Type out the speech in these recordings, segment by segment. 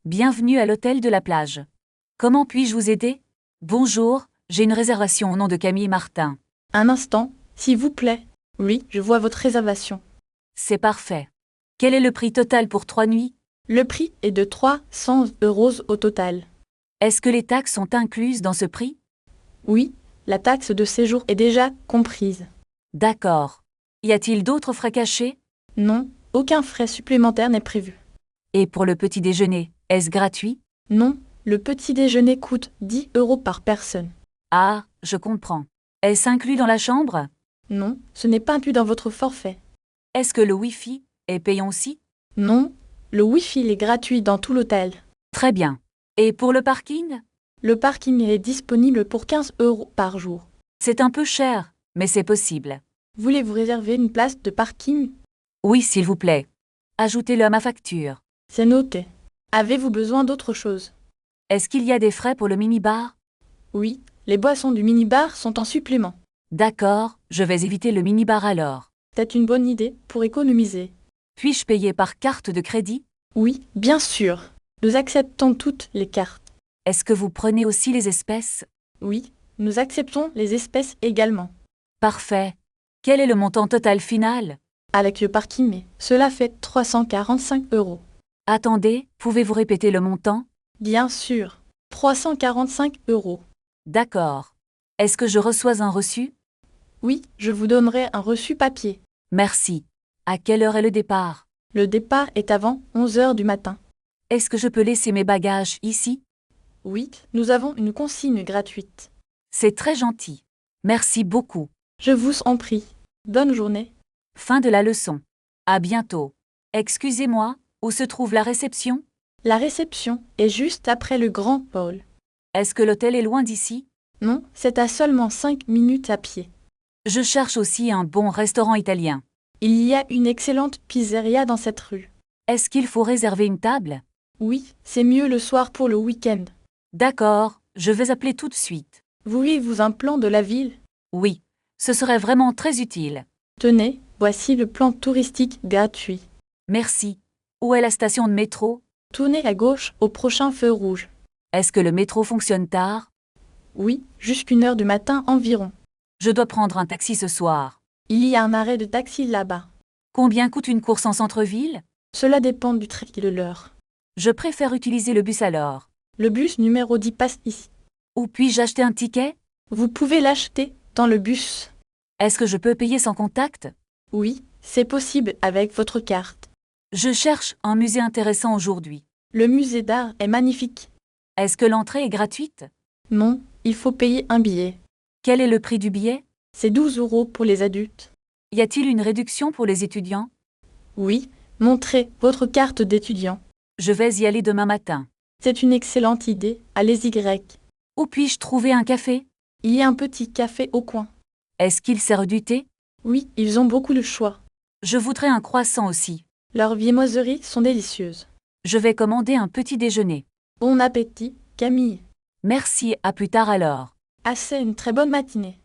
Bienvenue à l'hôtel de la plage. Comment puis-je vous aider? Bonjour, j'ai une réservation au nom de Camille Martin. Un instant, s'il vous plaît. Oui, je vois votre réservation. C'est parfait. Quel est le prix total pour 3 nuits? Le prix est de 300 € au total. Est-ce que les taxes sont incluses dans ce prix? Oui, la taxe de séjour est déjà comprise. D'accord. Y a-t-il d'autres frais cachés? Non, aucun frais supplémentaire n'est prévu. Et pour le petit déjeuner, est-ce gratuit? Non, le petit déjeuner coûte 10 € par personne. Ah, je comprends. Est-ce inclus dans la chambre? Non, ce n'est pas inclus dans votre forfait. Est-ce que le Wi-Fi est payant aussi? Non, le Wi-Fi est gratuit dans tout l'hôtel. Très bien. Et pour le parking? Le parking est disponible pour 15 € par jour. C'est un peu cher, mais c'est possible. Voulez-vous réserver une place de parking? Oui, s'il vous plaît. Ajoutez-le à ma facture. C'est noté. Avez-vous besoin d'autre chose? Est-ce qu'il y a des frais pour le minibar? Oui, les boissons du minibar sont en supplément. D'accord, je vais éviter le minibar alors. C'est une bonne idée pour économiser. Puis-je payer par carte de crédit? Oui, bien sûr. Nous acceptons toutes les cartes. Est-ce que vous prenez aussi les espèces? Oui, nous acceptons les espèces également. Parfait. Quel est le montant total final? Avec le parking, cela fait 345 €. Attendez, pouvez-vous répéter le montant? Bien sûr, 345 €. D'accord. Est-ce que je reçois un reçu? Oui, je vous donnerai un reçu papier. Merci. À quelle heure est le départ? Le départ est avant 11 h du matin. Est-ce que je peux laisser mes bagages ici? Oui, nous avons une consigne gratuite. C'est très gentil. Merci beaucoup. Je vous en prie. Bonne journée. Fin de la leçon. À bientôt. Excusez-moi, où se trouve la réception? La réception est juste après le grand hall. Est-ce que l'hôtel est loin d'ici? Non, c'est à seulement 5 minutes à pied. Je cherche aussi un bon restaurant italien. Il y a une excellente pizzeria dans cette rue. Est-ce qu'il faut réserver une table? Oui, c'est mieux le soir pour le week-end. D'accord, je vais appeler tout de suite. Voulez-vous un plan de la ville? Oui, ce serait vraiment très utile. Tenez, voici le plan touristique gratuit. Merci. Où est la station de métro? Tournez à gauche au prochain feu rouge. Est-ce que le métro fonctionne tard? Oui, jusqu'à 1 h du matin environ. Je dois prendre un taxi ce soir. Il y a un arrêt de taxi là-bas. Combien coûte une course en centre-ville? Cela dépend du train et de l'heure. Je préfère utiliser le bus alors. Le bus numéro 10 passe ici. Où puis-je acheter un ticket? Vous pouvez l'acheter dans le bus. Est-ce que je peux payer sans contact? Oui, c'est possible avec votre carte. Je cherche un musée intéressant aujourd'hui. Le musée d'art est magnifique. Est-ce que l'entrée est gratuite? Non, il faut payer un billet. Quel est le prix du billet? C'est 12 € pour les adultes. Y a-t-il une réduction pour les étudiants? Oui, montrez votre carte d'étudiant. Je vais y aller demain matin. C'est une excellente idée, allez-y grec. Où puis-je trouver un café? Il y a un petit café au coin. Est-ce qu'il sert du thé? Oui, ils ont beaucoup de choix. Je voudrais un croissant aussi. Leurs viennoiseries sont délicieuses. Je vais commander un petit déjeuner. Bon appétit, Camille. Merci, à plus tard alors. Assez une très bonne matinée.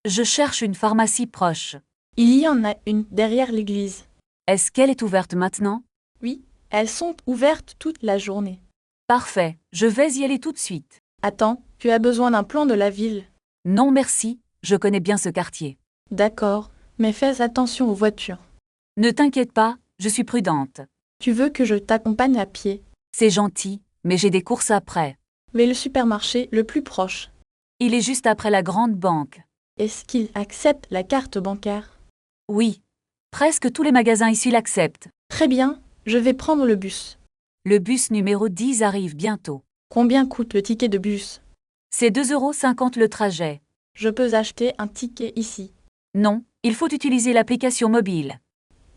Je cherche une pharmacie proche. Il y en a une derrière l'église. Est-ce qu'elle est ouverte maintenant? Oui, elles sont ouvertes toute la journée. Parfait, je vais y aller tout de suite. Attends, tu as besoin d'un plan de la ville. Non merci, je connais bien ce quartier. D'accord, mais fais attention aux voitures. Ne t'inquiète pas, je suis prudente. Tu veux que je t'accompagne à pied? C'est gentil, mais j'ai des courses après. Mais le supermarché le plus proche. Il est juste après la grande banque. Est-ce qu'il accepte la carte bancaire? Oui. Presque tous les magasins ici l'acceptent. Très bien, je vais prendre le bus. Le bus numéro 10 arrive bientôt. Combien coûte le ticket de bus? C'est 2,50 € le trajet. Je peux acheter un ticket ici. Non, il faut utiliser l'application mobile.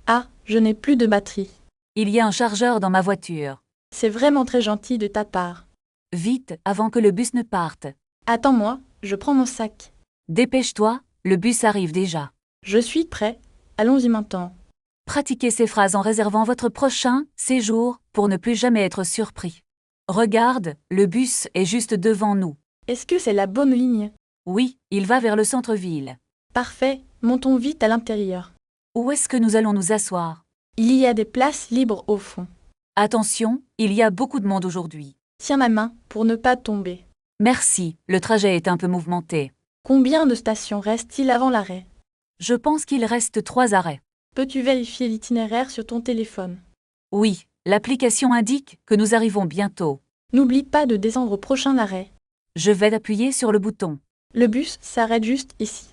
Ah, je n'ai plus de batterie. Il y a un chargeur dans ma voiture. C'est vraiment très gentil de ta part. Vite, avant que le bus ne parte. Attends-moi, je prends mon sac. Dépêche-toi, le bus arrive déjà. Je suis prêt. Allons-y maintenant. Pratiquez ces phrases en réservant votre prochain séjour pour ne plus jamais être surpris. Regarde, le bus est juste devant nous. Est-ce que c'est la bonne ligne? Oui, il va vers le centre-ville. Parfait, montons vite à l'intérieur. Où est-ce que nous allons nous asseoir? Il y a des places libres au fond. Attention, il y a beaucoup de monde aujourd'hui. Tiens ma main pour ne pas tomber. Merci, le trajet est un peu mouvementé. Combien de stations reste-t-il avant l'arrêt? Je pense qu'il reste 3 arrêts. Peux-tu vérifier l'itinéraire sur ton téléphone? Oui, l'application indique que nous arrivons bientôt. N'oublie pas de descendre au prochain arrêt. Je vais appuyer sur le bouton. Le bus s'arrête juste ici.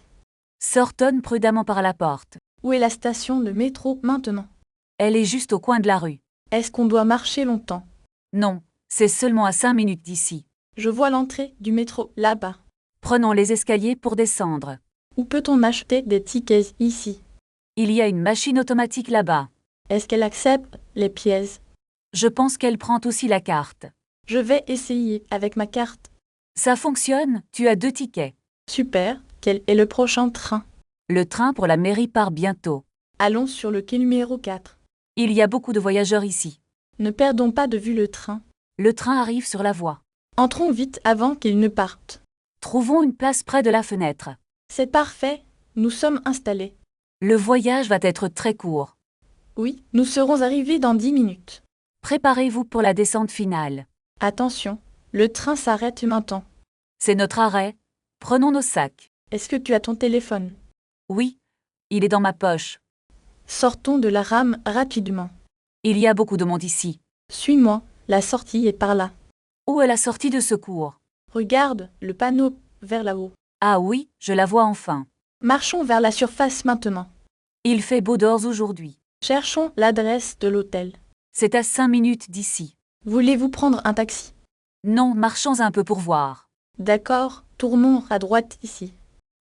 Sortonne prudemment par la porte. Où est la station de métro maintenant? Elle est juste au coin de la rue. Est-ce qu'on doit marcher longtemps? Non, c'est seulement à 5 minutes d'ici. Je vois l'entrée du métro là-bas. Prenons les escaliers pour descendre. Où peut-on acheter des tickets ici? Il y a une machine automatique là-bas. Est-ce qu'elle accepte les pièces? Je pense qu'elle prend aussi la carte. Je vais essayer avec ma carte. Ça fonctionne, tu as 2 tickets. Super, quel est le prochain train? Le train pour la mairie part bientôt. Allons sur le quai numéro 4. Il y a beaucoup de voyageurs ici. Ne perdons pas de vue le train. Le train arrive sur la voie. Entrons vite avant qu'il ne parte. Trouvons une place près de la fenêtre. C'est parfait, nous sommes installés. Le voyage va être très court. Oui, nous serons arrivés dans 10 minutes. Préparez-vous pour la descente finale. Attention, le train s'arrête maintenant. C'est notre arrêt. Prenons nos sacs. Est-ce que tu as ton téléphone? Oui, il est dans ma poche. Sortons de la rame rapidement. Il y a beaucoup de monde ici. Suis-moi, la sortie est par là. Où est la sortie de secours? Regarde le panneau vers là-haut. Ah oui, je la vois enfin. Marchons vers la surface maintenant. Il fait beau dehors aujourd'hui. Cherchons l'adresse de l'hôtel. C'est à 5 minutes d'ici. Voulez-vous prendre un taxi? Non, marchons un peu pour voir. D'accord, tournons à droite ici.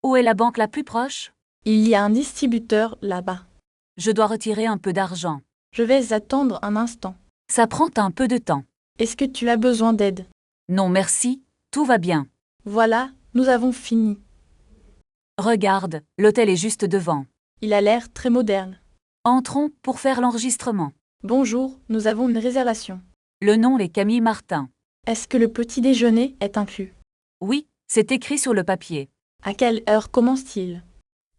Où est la banque la plus proche? Il y a un distributeur là-bas. Je dois retirer un peu d'argent. Je vais attendre un instant. Ça prend un peu de temps. Est-ce que tu as besoin d'aide? Non merci, tout va bien. Voilà, nous avons fini. Regarde, l'hôtel est juste devant. Il a l'air très moderne. Entrons pour faire l'enregistrement. Bonjour, nous avons une réservation. Le nom est Camille Martin. Est-ce que le petit déjeuner est inclus? Oui, c'est écrit sur le papier. À quelle heure commence-t-il?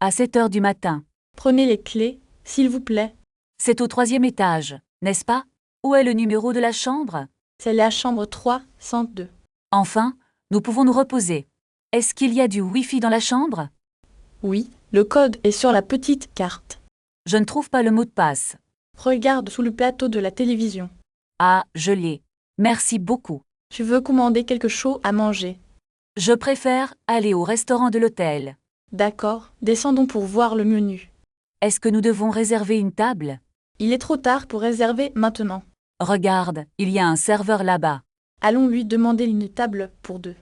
À 7 heures du matin. Prenez les clés, s'il vous plaît. C'est au 3e étage, n'est-ce pas? Où est le numéro de la chambre? C'est la chambre 302. Enfin, nous pouvons nous reposer. Est-ce qu'il y a du Wi-Fi dans la chambre? Oui, le code est sur la petite carte. Je ne trouve pas le mot de passe. Regarde sous le plateau de la télévision. Ah, je l'ai. Merci beaucoup. Tu veux commander quelque chose à manger? Je préfère aller au restaurant de l'hôtel. D'accord, descendons pour voir le menu. Est-ce que nous devons réserver une table? Il est trop tard pour réserver maintenant. Regarde, il y a un serveur là-bas. Allons lui demander une table pour 2.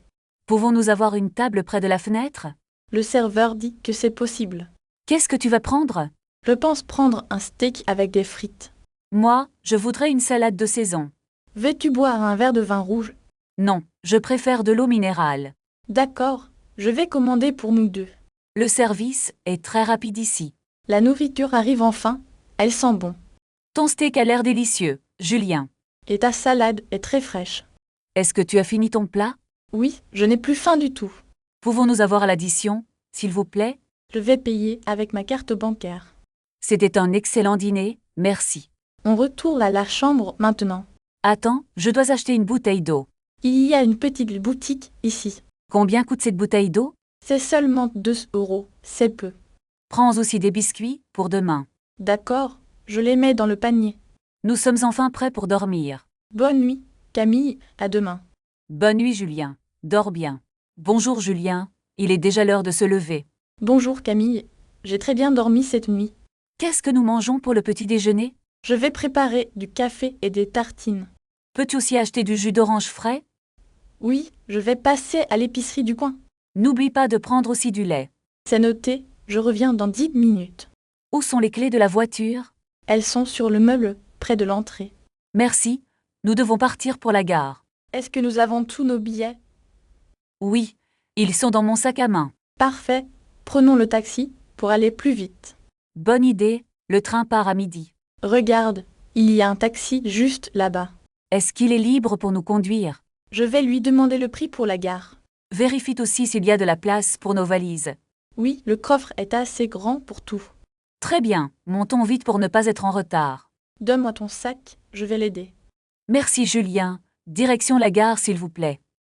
Pouvons-nous avoir une table près de la fenêtre? Le serveur dit que c'est possible. Qu'est-ce que tu vas prendre? Je pense prendre un steak avec des frites. Moi, je voudrais une salade de saison. Veux-tu boire un verre de vin rouge? Non, je préfère de l'eau minérale. D'accord, je vais commander pour nous 2. Le service est très rapide ici. La nourriture arrive enfin, elle sent bon. Ton steak a l'air délicieux, Julien. Et ta salade est très fraîche. Est-ce que tu as fini ton plat? Oui, je n'ai plus faim du tout. Pouvons-nous avoir l'addition, s'il vous plaît? Je vais payer avec ma carte bancaire. C'était un excellent dîner, merci. On retourne à la chambre maintenant. Attends, je dois acheter une bouteille d'eau. Il y a une petite boutique ici. Combien coûte cette bouteille d'eau? C'est seulement 2 €, c'est peu. Prends aussi des biscuits pour demain. D'accord, je les mets dans le panier. Nous sommes enfin prêts pour dormir. Bonne nuit, Camille, à demain. Bonne nuit, Julien. Dors bien. Bonjour, Julien. Il est déjà l'heure de se lever. Bonjour Camille, j'ai très bien dormi cette nuit. Qu'est-ce que nous mangeons pour le petit déjeuner? Je vais préparer du café et des tartines. Peux-tu aussi acheter du jus d'orange frais? Oui, je vais passer à l'épicerie du coin. N'oublie pas de prendre aussi du lait. C'est noté, je reviens dans 10 minutes. Où sont les clés de la voiture? Elles sont sur le meuble, près de l'entrée. Merci, nous devons partir pour la gare. Est-ce que nous avons tous nos billets? Oui, ils sont dans mon sac à main. Parfait, prenons le taxi pour aller plus vite. Bonne idée, le train part à midi. Regarde, il y a un taxi juste là-bas. Est-ce qu'il est libre pour nous conduire? Je vais lui demander le prix pour la gare. Vérifie aussi s'il y a de la place pour nos valises. Oui, le coffre est assez grand pour tout. Très bien, montons vite pour ne pas être en retard. Donne-moi ton sac, je vais l'aider. Merci Julien, direction la gare s'il vous plaît.